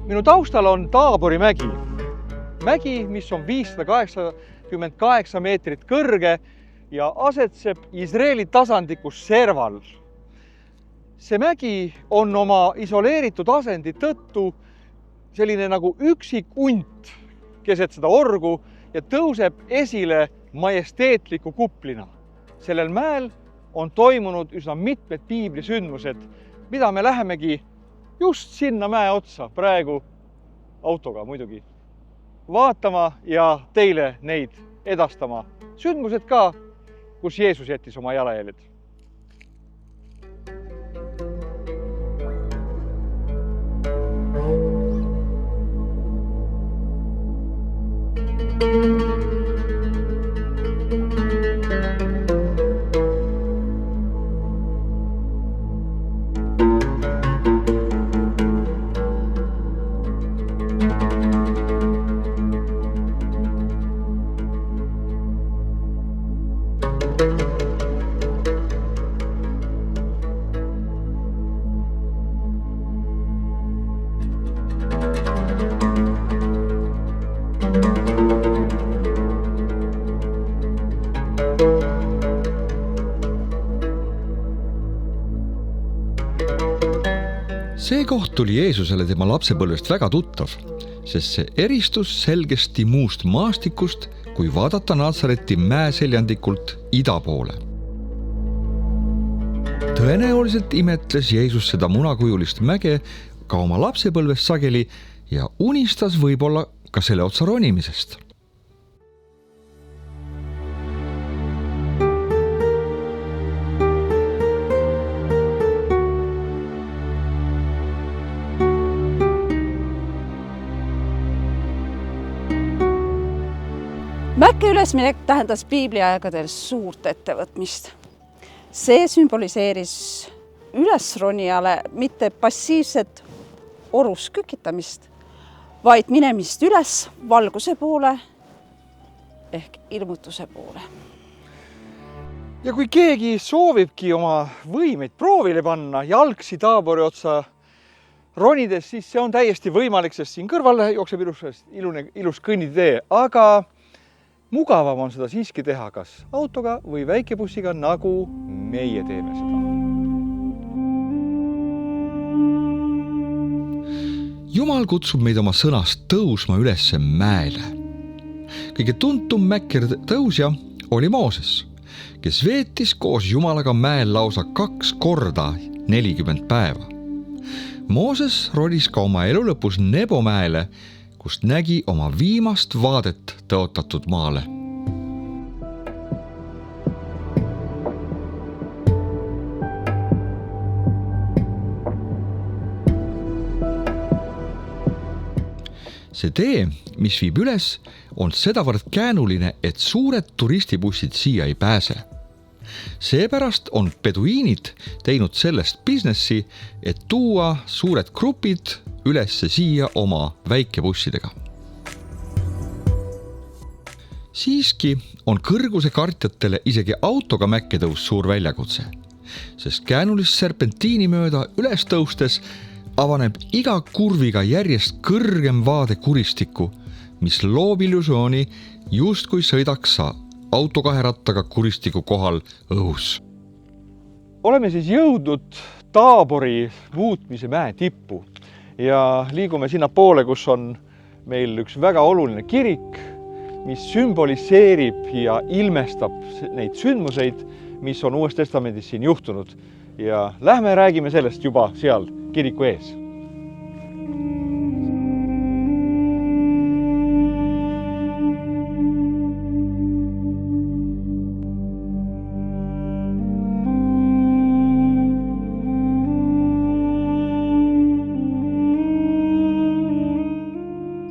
Minu taustal on Taabori mägi. Mägi, mis on 588 meetrit kõrge ja asetseb Iisraeli tasandlikus serval. See mägi on oma isoleeritud asendi tõttu selline nagu üksik unt keset seda orgu ja tõuseb esile majesteetliku kuplina. Sellel mäel on toimunud üsna mitmed piiblisündmused, mida me lähemegi just sinna mäe otsa praegu autoga muidugi vaatama ja teile neid edastama. Sündmused ka, kus Jeesus jättis oma jalajäljed. See koht tuli Jeesusele tema lapsepõlvest väga tuttav, sest see eristus selgesti muust maastikust, kui vaadata Natsareti mäeseljandikult ida poole. Tõenäoliselt imetles Jeesus seda munakujulist mäge ka oma lapsepõlvest sageli ja unistas võib-olla ka selle otsa ronimisest. Mäkke ülesminek tähendas piibliaegadel suurt ettevõtmist. See sümboliseeris ülesronijale mitte passiivset orus kükitamist, vaid minemist üles valguse poole ehk ilmutuse poole. Ja kui keegi soovibki oma võimeid proovile panna jalgsi Taabori otsa ronides, siis see on täiesti võimalik, sest siin kõrval jookseb ilus kõnnitee, aga mugavam on seda siiski teha kas autoga või väikebussiga, nagu meie teeme seda. Jumal kutsub meid oma sõnast tõusma ülesse mäele. Kõige tuntum mäkker tõusja oli Mooses, kes veetis koos Jumalaga mäel lausa 2 korda 40 päeva. Mooses ronis ka oma elu lõpus Nebo mäele, kust nägi oma viimast vaadet tõotatud maale. See tee, mis viib üles, on sedavõrd käänuline, et suured turistibussid siia ei pääse. Seepärast on peduiinid teinud sellest businessi, et tuua suured grupid ülesse siia oma väikebussidega. Siiski on kõrguse kartjatele isegi autoga mäkke tõus suur väljakutse, sest käänulist serpentiini mööda üles tõustes avaneb iga kurviga järjest kõrgem vaade kuristikku, mis loob illusiooni justkui sõidaks sa auto 2 rattaga kuristiku kohal õhus. Oleme siis jõudnud Taabori muutmise mäe tippu ja liigume sinna poole, kus on meil üks väga oluline kirik, mis sümboliseerib ja ilmestab neid sündmuseid, mis on Uues Testamendis siin juhtunud. Ja lähme räägime sellest juba seal kiriku ees.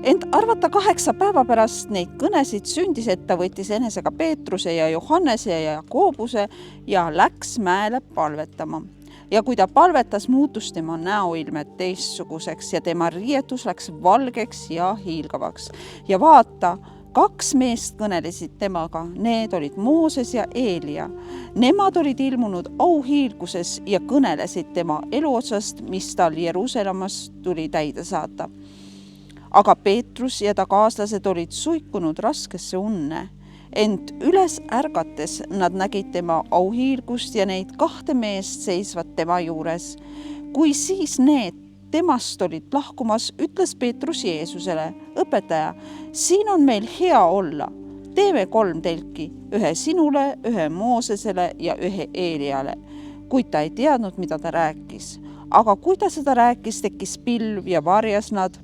Ent arvata 8 päeva pärast neid kõnesid sündis, et ta võttis enesega Peetruse ja Johannese ja Jakobuse ja läks mäele palvetama. Ja kui ta palvetas, muutus tema näoilmed teistsuguseks ja tema riietus läks valgeks ja hiilgavaks. Ja vaata, 2 meest kõnelesid temaga, need olid Mooses ja Eelia. Nemad olid ilmunud auhiilguses ja kõnelesid tema eluotsast, mis tal Jeruusalemmas tuli täide saata. aga Peetrus ja ta kaaslased olid suikunud raskesse unne. Ent üles ärgates nad nägid tema auhiilgust ja neid 2 meest seisvat tema juures. Kui siis need temast olid lahkumas, ütles Peetrus Jeesusele: õpetaja, siin on meil hea olla. Teeme 3 telki, 1 sinule, 1 Moosesele ja 1 Eeliale. Kuid ta ei teadnud, mida ta rääkis. Aga kui ta seda rääkis, tekkis pilv ja varjas nad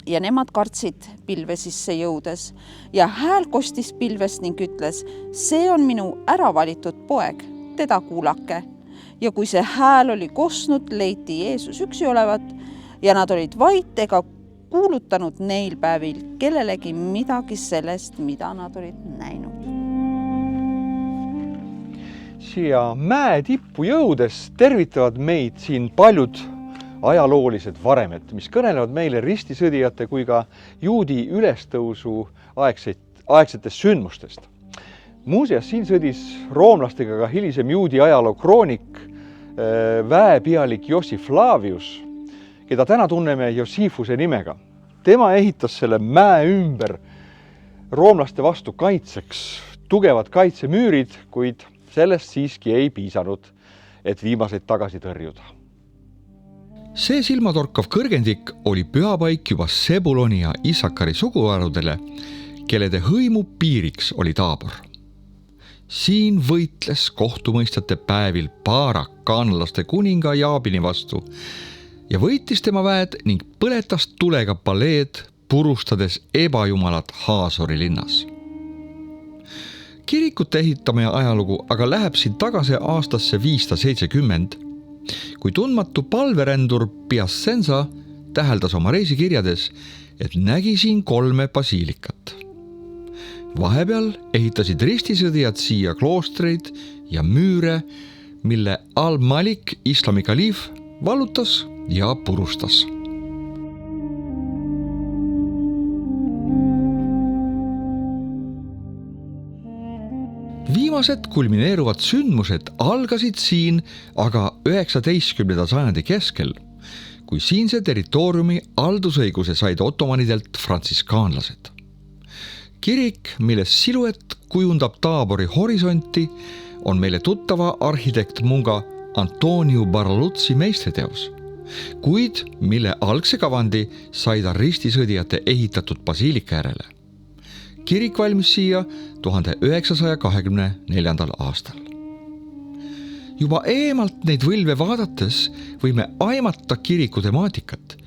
ja nemad kartsid pilve sisse jõudes. Ja hääl kostis pilvest ning ütles: see on minu äravalitud poeg, teda kuulake. Ja kui see hääl oli kostnud, leiti Jeesus üksi olevat ja nad olid vait ega kuulutanud neil päevil kellelegi midagi sellest, mida nad olid näinud. Siia mäe tippu jõudes tervitavad meid siin paljud ajaloolised varemed, mis kõnelevad meile ristisõdijate kui ka juudi ülestõusu aegsetest sündmustest. Muuseas, siin sõdis roomlastega ka hilisem juudi ajaloo kroonik, väepealik Jossif Flavius, keda täna tunneme Jossifuse nimega. Tema ehitas selle mäe ümber roomlaste vastu kaitseks tugevad kaitsemüürid, kuid sellest siiski ei piisanud, et viimaseid tagasi tõrjuda. See silmatorkav kõrgendik oli pühapaik juba Sebuloni ja Issakari suguharudele, kellede hõimu piiriks oli Taabor. Siin võitles kohtumõistjate päevil Baarak kaanlaste kuninga Jaabini vastu ja võitis tema väed ning põletas tulega paleed, purustades ebajumalat Haasori linnas. Kirikute ehitamine ajalugu aga läheb siin tagasi aastasse 570, kui tundmatu palverändur Piacenza täheldas oma reisikirjades, et nägi siin 3 basiilikat. Vahepeal ehitasid ristisõdijad siia kloostreid ja müüre, mille Al-Malik, islami kaliif, vallutas ja purustas. Viimased kulmineeruvad sündmused algasid siin aga 19. sajandi keskel, kui siinse territooriumi haldusõiguse said ottomanidelt frantsiskaanlased. Kirik, milles siluett kujundab Taabori horisonti, on meile tuttava arhitekt munga Antonio Baraluzzi meistriteos, kuid mille algse kavandi sai ta ristisõdijate ehitatud basiilika järele. Kirik valmis siia 1924. aastal. Juba eemalt neid võlve vaadates võime aimata kiriku temaatikat,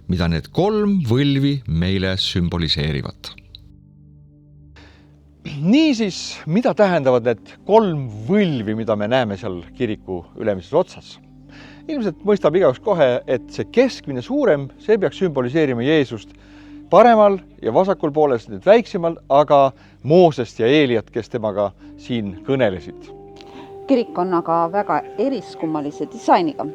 mida need 3 võlvi meile sümboliseerivad. Niisiis, mida tähendavad need 3 võlvi, mida me näeme seal kiriku ülemises otsas? Ilmselt mõistab igaüks kohe, et see keskmine suurem, see peaks sümboliseerima Jeesust, paremal ja vasakul pooles need väiksemal, aga Moosest ja Eeliat, kes temaga siin kõnelesid. Kirik on aga väga eriskummalise disainiga.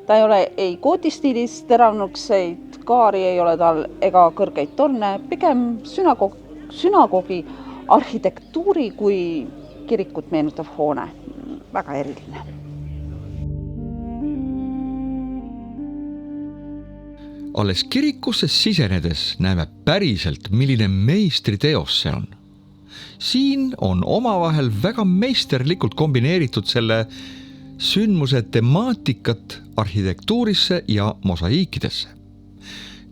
Ta ei ole ei gootistiilis, teravnukseid kaari ei ole tal ega kõrgeid torne, pigem sünagogi arhitektuuri kui kirikut meenutav hoone. Väga eriline. Alles kirikusse sisenedes näeme päriselt, milline meistriteos see on. Siin on omavahel väga meisterlikult kombineeritud selle sündmuse temaatikat arhitektuurisse ja mosaiikidesse.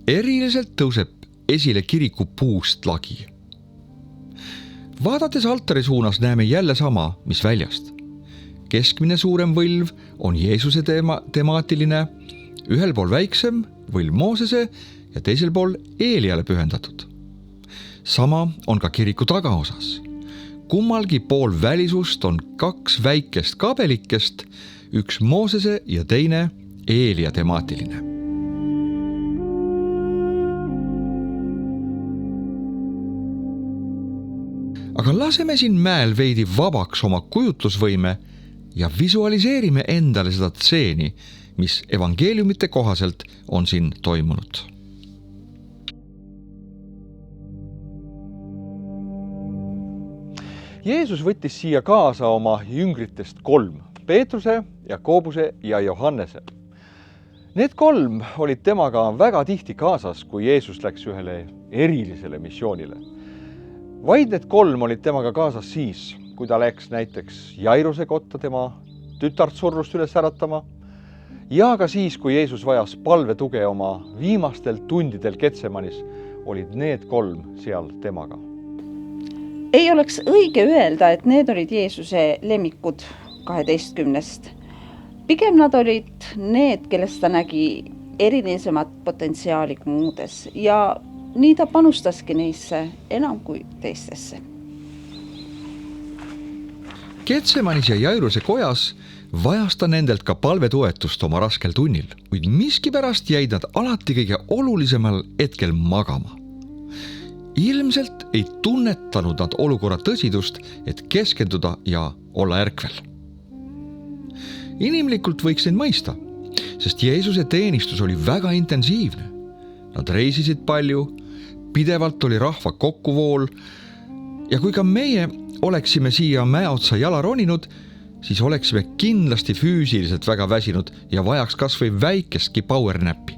Eriliselt tõuseb esile kiriku puust lagi. Vaadates altari suunas näeme jälle sama, mis väljast. Keskmine suurem võlv on Jeesuse temaatiline, ühel pool väiksem võlv Moosese ja teisel pool Eeliale pühendatud. Sama on ka kiriku tagaosas. Kummalgi pool välisust on 2 väikest kabelikest, üks Moosese ja teine Eelia temaatiline. Aga laseme siin mäel veidi vabaks oma kujutlusvõime ja visualiseerime endale seda tseeni, mis evangeeliumite kohaselt on siin toimunud. Jeesus võttis siia kaasa oma jüngritest 3, Peetruse, Jakobuse ja Johannese. Need 3 olid temaga väga tihti kaasas, kui Jeesus läks ühele erilisele missioonile. Vaid need 3 olid temaga kaasas siis, kui ta läks näiteks Jairuse kotta tema tütart surrust üles äratama ja ka siis, kui Jeesus vajas palvetuge oma viimastel tundidel Getsemanis, olid need 3 seal temaga. Ei oleks õige öelda, et need olid Jeesuse lemmikud 12. Pigem nad olid need, kellest ta nägi erilisemat potentsiaali kui muudes ja nii ta panustaski neisse enam kui teistesse. Getsemanis ja Jairuse kojas vajas ta nendelt ka palvetoetust oma raskel tunnil, kuid miskipärast jäid nad alati kõige olulisemal hetkel magama. Ilmselt ei tunnetanud nad olukorra tõsidust, et keskenduda ja olla ärkvel. Inimlikult võiks neid mõista, sest Jeesuse teenistus oli väga intensiivne. Nad reisisid palju, pidevalt oli rahva kokkuvool ja kui ka meie oleksime siia mäeotsa jala roninud, siis oleksime kindlasti füüsiliselt väga väsinud ja vajaks kas või väikestki powernappi.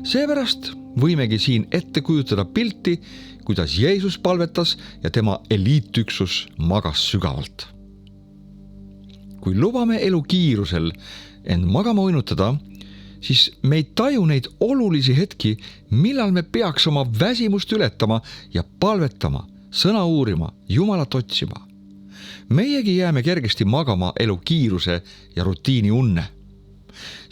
Seepärast võimegi siin ette kujutada pilti, kuidas Jeesus palvetas ja tema eliitüksus magas sügavalt. Kui lubame elu kiirusel end magama uinutada, siis me ei taju neid olulisi hetki, millal me peaks oma väsimust ületama ja palvetama, sõna uurima, Jumalat otsima. Meiegi jääme kergesti magama elu kiiruse ja rutiini unne.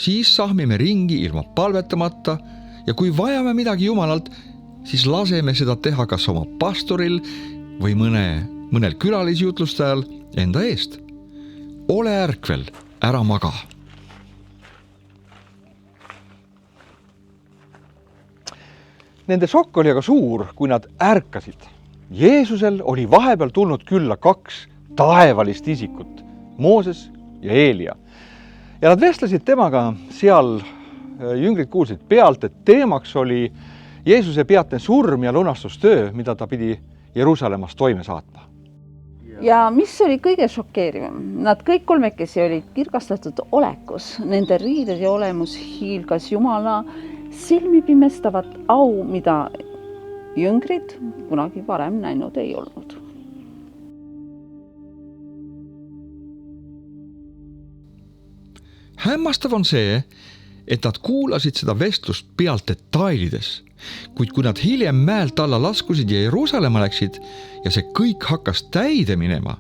Siis sahmime ringi ilma palvetamata ja kui vajame midagi Jumalalt, siis laseme seda teha kas oma pastoril või mõnel külalisjutlustajal enda eest. Ole ärkvel, ära maga. Nende šokk oli aga suur, kui nad ärkasid. Jeesusel oli vahepeal tulnud külla 2 taevalist isikut, Mooses ja Eelia. Ja nad vestlesid temaga seal, jüngrid kuulsid pealt, et teemaks oli Jeesuse peatne surm ja lunastustöö, mida ta pidi Jeruusalemmas toime saatma. Ja mis oli kõige šokeerivam? Nad kõik 3 olid kirgastatud olekus. Nende riided ja olemus hiilgas Jumala silmi pimestavat au, mida jüngrid kunagi varem näinud ei olnud. Hämmastav on see, et nad kuulasid seda vestlust pealt detailides, kuid kui nad hiljem mäelt alla laskusid ja Jeruusalemma läksid ja see kõik hakkas täide minema,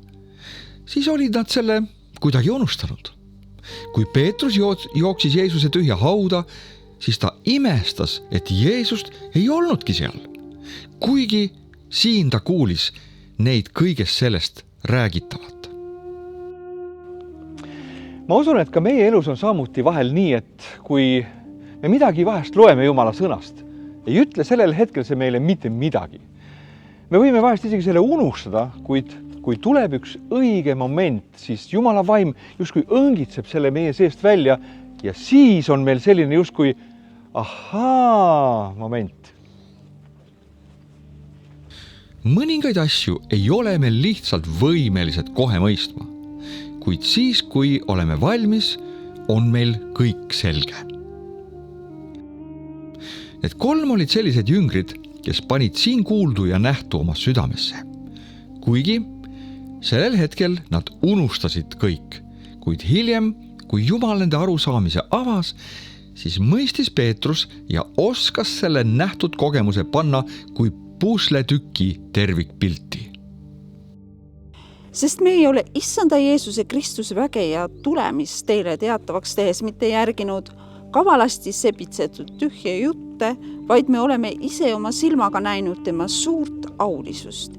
siis olid nad selle kuidagi unustanud. Kui Peetrus jooksis Jeesuse tühja hauda, siis ta imestas, et Jeesust ei olnudki seal, kuigi siin ta kuulis neid kõigest sellest räägitavat. Ma usun, et ka meie elus on samuti vahel nii, et kui me midagi vahest loeme Jumala sõnast, ei ütle sellel hetkel see meile mitte midagi. Me võime vahest isegi selle unustada, kuid kui tuleb üks õige moment, siis Jumala vaim justkui õngitseb selle meie seest välja ja siis on meil selline justkui moment. Mõningaid asju ei ole me lihtsalt võimelised kohe mõistma, kuid siis, kui oleme valmis, on meil kõik selge. Need 3 olid sellised jüngrid, kes panid siin kuuldu ja nähtu oma südamesse. Kuigi sellel hetkel nad unustasid kõik, kuid hiljem, kui Jumal nende arusaamise avas, siis mõistis Peetrus ja oskas selle nähtud kogemuse panna kui pusletüki tervikpilti. Sest me ei ole issanda Jeesuse Kristuse väge ja tulemist teile teatavaks tehes mitte järginud kavalasti sebitsetud tühje jutte, vaid me oleme ise oma silmaga näinud tema suurt aulisust.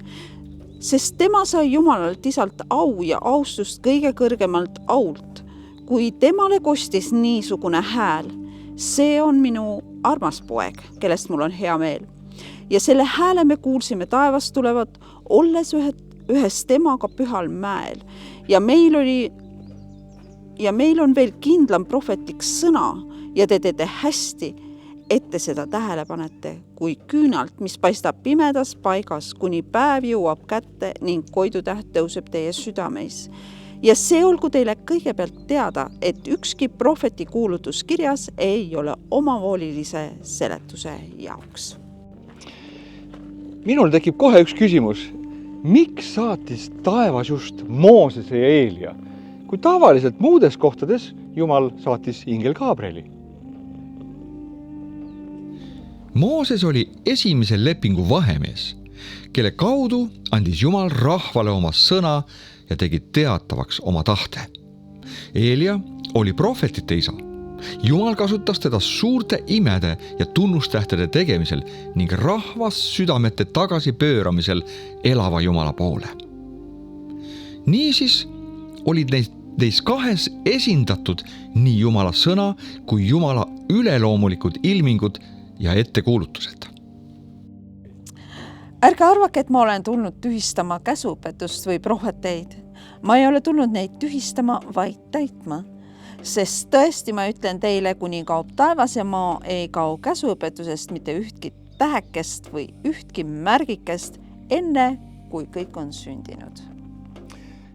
Sest tema sai Jumalalt isalt au ja austust kõige kõrgemalt ault, kui temale kostis niisugune hääl. See on minu armas poeg, kellest mul on hea meel. Ja selle hääle me kuulsime taevast tulevat, olles ühes temaga pühal mäel. Ja meil on veel kindlam prohvetlik sõna ja te teete hästi, et te seda tähele panete, kui küünalt, mis paistab pimedas paigas, kuni päev jõuab kätte ning koidutäht tõuseb teie südameis. ja see olgu teile kõigepealt teada, et ükski prohveti kuulutuskirjas ei ole omavoolilise seletuse jaoks. Minul tekib kohe üks küsimus. Miks saatis taevas just Moosese ja Eelia, kui tavaliselt muudes kohtades Jumal saatis ingel Gabrieli? Mooses oli esimese lepingu vahemees, kelle kaudu andis Jumal rahvale oma sõna ja tegi teatavaks oma tahte. Eelia oli prohvetite isa. Jumal kasutas teda suurte imede ja tunnustähtede tegemisel ning rahvas südamete tagasi pööramisel elava Jumala poole. Niisiis olid neis kahes esindatud nii Jumala sõna kui Jumala üleloomulikud ilmingud ja ettekuulutused. Ärge arvake, et ma olen tulnud tühistama käsuõpetust või prohveteid. Ma ei ole tulnud neid tühistama, vaid täitma. Sest tõesti ma ütlen teile, kuni kaob taevas ja maa, ei kao käsuõpetusest mitte ühtki tähekest või ühtki märgikest, enne kui kõik on sündinud.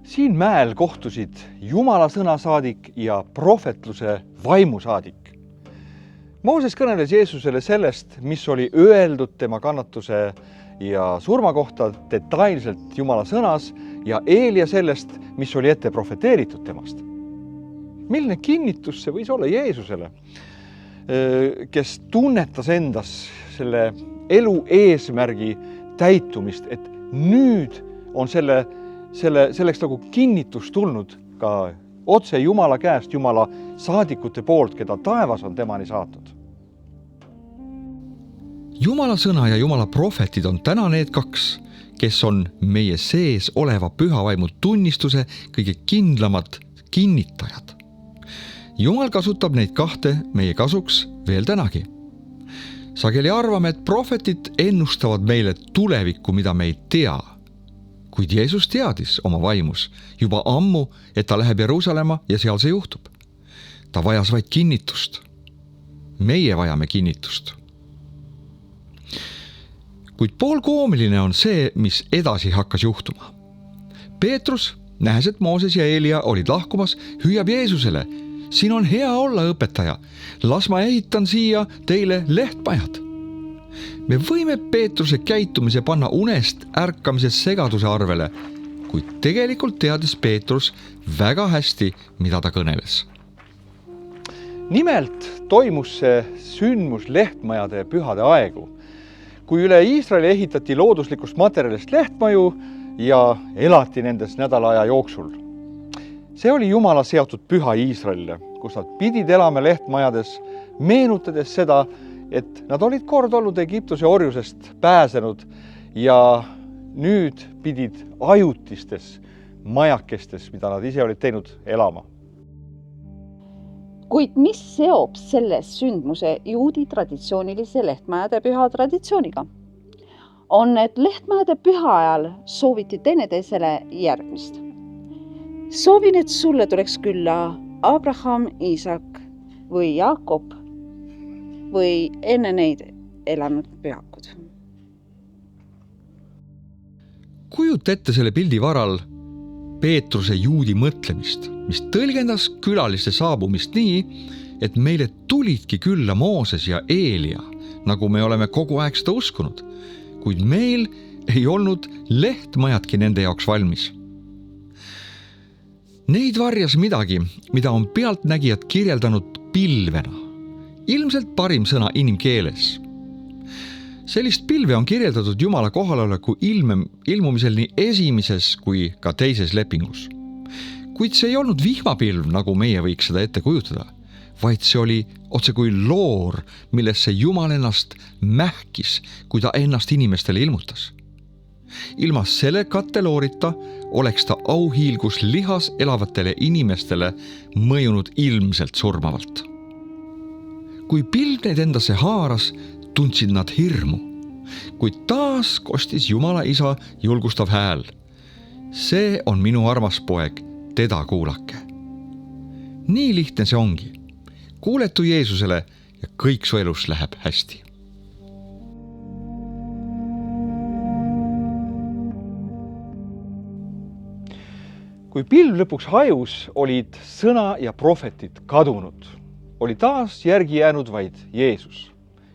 Siin mäel kohtusid Jumala sõnasaadik ja prohvetluse vaimusaadik. Mooses kõneles Jeesusele sellest, mis oli öeldud tema kannatuse ja surma kohta detailselt Jumala sõnas ja Eelia sellest, mis oli ette profeteeritud temast. Milline kinnitus see võis olla Jeesusele, kes tunnetas endas selle elu eesmärgi täitumist, et nüüd on selleks nagu kinnitus tulnud ka otse Jumala käest, Jumala saadikute poolt, keda taevas on temani saatnud. Jumala sõna ja Jumala prohvetid on täna need kaks, kes on meie sees oleva püha vaimu tunnistuse kõige kindlamad kinnitajad. Jumal kasutab neid kahte meie kasuks veel tänagi. Sageli arvame, et prohvetid ennustavad meile tulevikku, mida me ei tea. Kuid Jeesus teadis oma vaimus juba ammu, et ta läheb Jeruusalemma ja seal see juhtub. Ta vajas vaid kinnitust. Meie vajame kinnitust. Kuid poolkoomiline on see, mis edasi hakkas juhtuma. Peetrus, nähes, et Mooses ja Eelia olid lahkumas, hüüab Jeesusele: siin on hea olla, õpetaja. Las ma ehitan siia teile lehtmajad. Me võime Peetruse käitumise panna unest ärkamise segaduse arvele, kuid tegelikult teadis Peetrus väga hästi, mida ta kõneles. Nimelt toimus see sündmus lehtmajade pühade aegu, kui üle Iisraeli ehitati looduslikust materjalist lehtmaju ja elati nendes nädala aja jooksul. See oli Jumala seotud püha Iisraelile, kus nad pidid elama lehtmajades, meenutades seda, et nad olid kord olnud Egiptuse orjusest pääsenud ja nüüd pidid ajutistes majakestes, mida nad ise olid teinud, elama. Kuid mis seob selle sündmuse juudi traditsioonilise lehtmajade püha traditsiooniga? On, et lehtmajade püha ajal sooviti teineteisele järgmist. Soovin, et sulle tuleks külla Abraham, Iisak või Jaakob või enne neid elanud pühakud. Kujuta ette selle pildi varal Peetruse juudi mõtlemist, mis tõlgendas külaliste saabumist nii, et meile tulidki külla Mooses ja Eelia, nagu me oleme kogu aeg seda uskunud, kuid meil ei olnud lehtmajadki nende jaoks valmis. Neid varjas midagi, mida on pealtnägijad kirjeldanud pilvena, ilmselt parim sõna inimkeeles. Sellist pilve on kirjeldatud Jumala kohaloleku ilmumisel nii esimeses kui ka teises lepingus. Kuid see ei olnud vihmapilv, nagu meie võiks seda ette kujutada, vaid see oli otse kui loor, millesse Jumal ennast mähkis, kui ta ennast inimestele ilmutas. Ilma selle katteloorita oleks ta auhiilgus lihas elavatele inimestele mõjunud ilmselt surmavalt. Kui pilv neid endasse haaras, tundsid nad hirmu, kuid taas kostis Jumala isa julgustav hääl. See on minu armas poeg, teda kuulake. Nii lihtne see ongi. Kuuletu Jeesusele ja kõik su elus läheb hästi. kui pilv lõpuks hajus, olid sõna ja prohvetid kadunud. Oli taas järgi jäänud vaid Jeesus,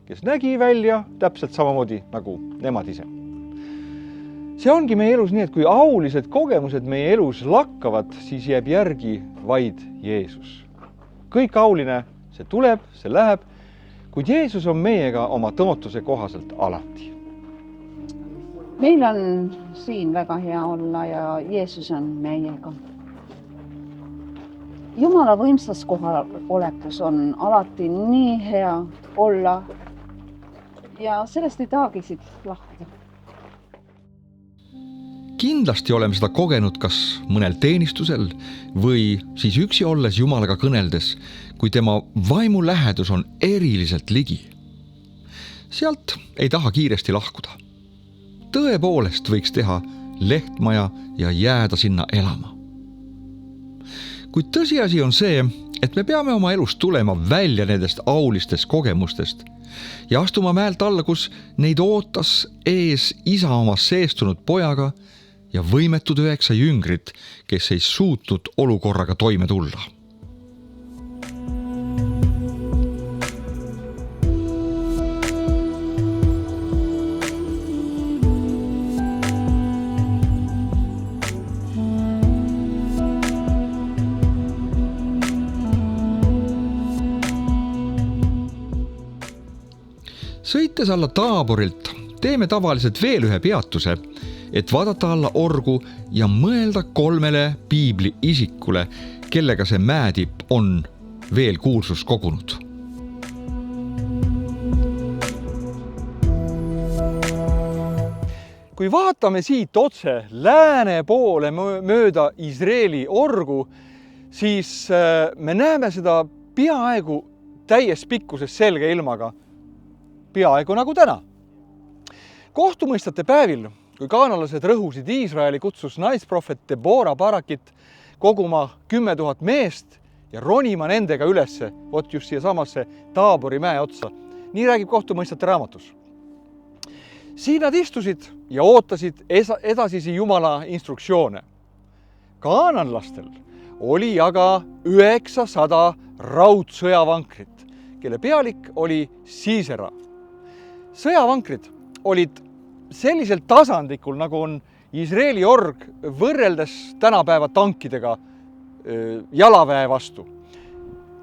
kes nägi välja täpselt samamoodi nagu nemad ise. See ongi meie elus nii, et kui aulised kogemused meie elus lakkavad, siis jääb järgi vaid Jeesus. Kõik auline, see tuleb, see läheb, kuid Jeesus on meiega oma tõotuse kohaselt alati. Meil on siin väga hea olla ja Jeesus on meiega. Jumala võimsas kohalolekus on alati nii hea olla ja sellest ei tahagi siit lahkuda. Kindlasti oleme seda kogenud kas mõnel teenistusel või siis üksi olles Jumalaga kõneldes, kui tema vaimu lähedus on eriliselt ligi. Sealt ei taha kiiresti lahkuda. Tõepoolest võiks teha lehtmaja ja jääda sinna elama. Kuid tõsiasi on see, et me peame oma elust tulema välja nendest aulistest kogemustest ja astuma mäelt alla, kus neid ootas ees isa oma seestunud pojaga ja võimetud 9 jüngrit, kes ei suutnud olukorraga toime tulla. Sõites alla Taaborilt teeme tavaliselt veel ühe peatuse, et vaadata alla orgu ja mõelda 3 piibli isikule, kellega see mäetipp on veel kuulsust kogunud. Kui vaatame siit otse lääne poole mööda Iisraeli orgu, siis me näeme seda peaaegu täies pikkuses selge ilmaga, peaaegu nagu täna. Kohtumõistate päevil, kui kaanalased rõhusid Iisraeli, kutsus naisprohvet Debora Barakit koguma 10 000 meest ja ronima nendega ülesse, vot just siia samasse Taabori mäe otsa. Nii räägib Kohtumõistate raamatus. Siin nad istusid ja ootasid edasisi Jumala instruktsioone. Kaananlastel oli aga 900 raudsõjavankrit, kelle pealik oli Siisera. Sõjavankrid olid sellisel tasandikul, nagu on Iisraeli org võrreldes tänapäeva tankidega jalaväe vastu.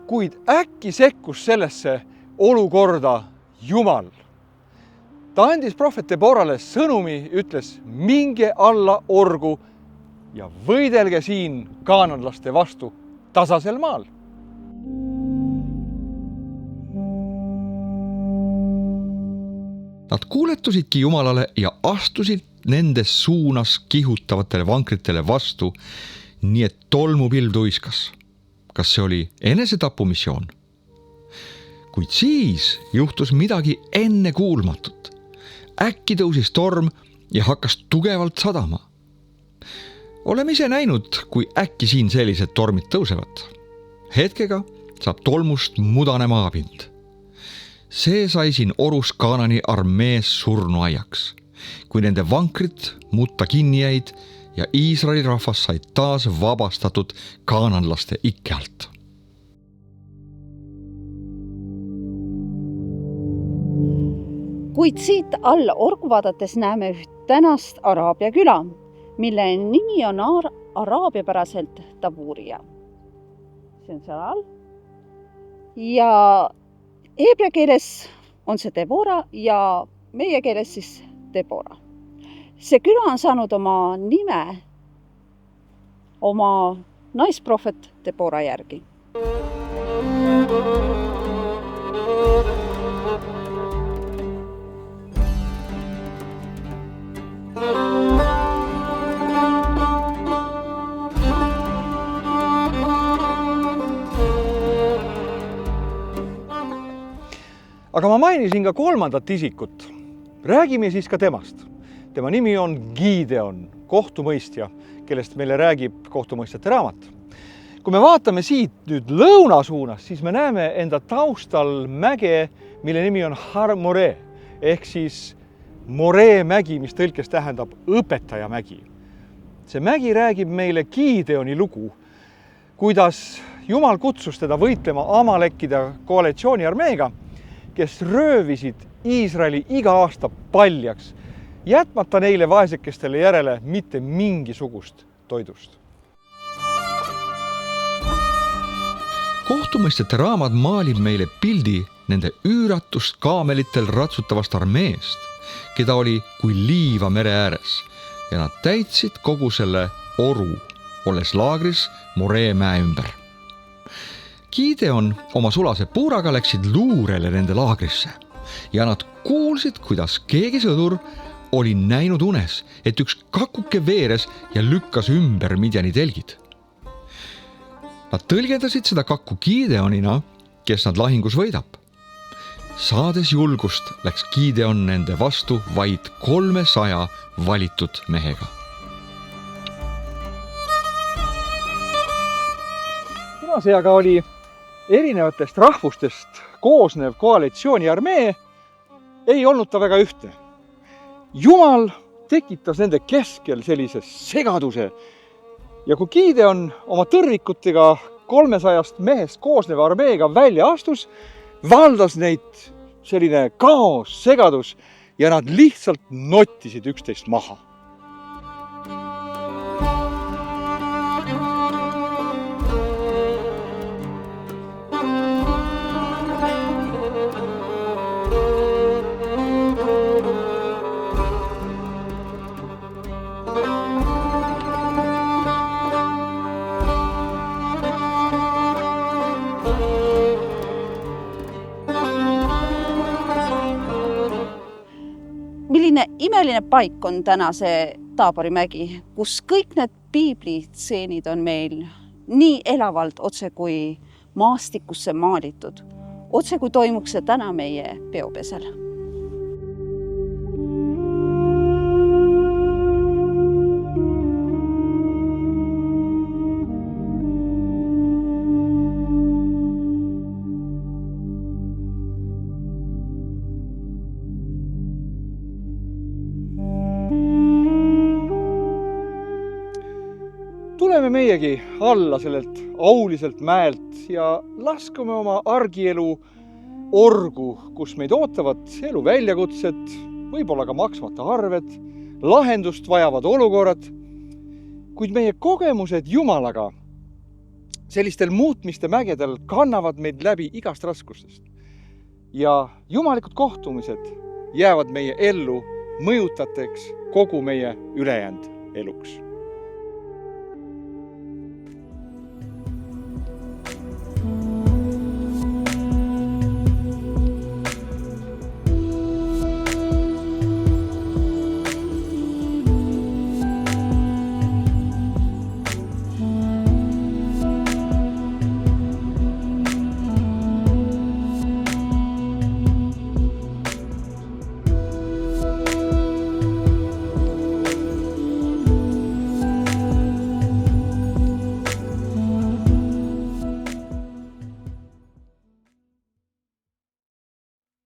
Kuid äkki sekkus sellesse olukorda Jumal. Ta andis prohvet Deborale sõnumi, ütles, minge alla orgu ja võidelge siin kaananlaste vastu tasasel maal. Nad kuuletusidki Jumalale ja astusid nendes suunas kihutavatele vankritele vastu, nii et tolmupilv tuiskas. Kas see oli enesetapumissioon? Kuid siis juhtus midagi ennekuulmatut. Äkki tõusis torm ja hakkas tugevalt sadama. Oleme ise näinud, kui äkki siin sellised tormid tõusevad. Hetkega saab tolmust mudane maapind. See sai siin orus Kaanani armees surnuaiaks, kui nende vankrid mutta kinni jäid ja Iisraeli rahvas sai taas vabastatud kaananlaste ikke alt. Kuid siit alla orgu vaadates näeme üht tänast Araabia küla, mille nimi on araabiapäraselt Taburia. See on seal all. Ja heebrea keeles on see Debora ja meie keeles siis Debora. See küla on saanud oma nime oma naisprohvet Debora järgi. Aga ma mainisin ka 3. isikut. Räägime siis ka temast. Tema nimi on Gideon, kohtumõistja, kellest meile räägib Kohtumõistjate raamat. Kui me vaatame siit nüüd lõuna suunas, siis me näeme enda taustal mäge, mille nimi on Har Moreh, ehk siis Moree mägi, mis tõlkes tähendab õpetaja mägi. see mägi räägib meile Gideoni lugu, kuidas Jumal kutsus teda võitlema Amalekkide koalitsiooniarmeega, kes röövisid Iisraeli iga aasta paljaks, jätmata neile vaesekestele järele mitte mingisugust toidust. kohtumõistjate raamat maalib meile pildi nende üüratust kaamelitel ratsutavast armeest, keda oli kui liiva mere ääres ja nad täitsid kogu selle oru, olles laagris Moree mäe ümber. Gideon oma sulase puuraga läksid luurele nende laagrisse ja nad kuulsid, kuidas keegi sõdur oli näinud unes, et üks kakuke veeres ja lükkas ümber Midjani telgid. Nad tõlgendasid seda kakku Gideonina, kes nad lahingus võidab. Saades julgust läks Gideon nende vastu vaid 300 valitud mehega. See aga oli erinevatest rahvustest koosnev koalitsiooniarmee, ei olnud ta väga ühtne. Jumal tekitas nende keskel sellise segaduse ja kui Gideon oma tõrvikutega 300 mehest koosneva armeega välja astus, valdas neid selline kaos, segadus ja nad lihtsalt nottisid üksteist maha. Milline imeline paik on täna see Taabori mägi, kus kõik need piiblitseenid on meil nii elavalt otse kui maastikusse maalitud, otse kui toimuks see täna meie peopesel. Tuleme meiegi alla sellelt auliselt mäelt ja laskume oma argielu orgu, kus meid ootavad elu väljakutsed, võib-olla ka maksmata arved, lahendust vajavad olukorrad, kuid meie kogemused Jumalaga sellistel muutmiste mägedel kannavad meid läbi igast raskustest. Ja jumalikud kohtumised jäävad meie ellu mõjutateks kogu meie ülejäänud eluks.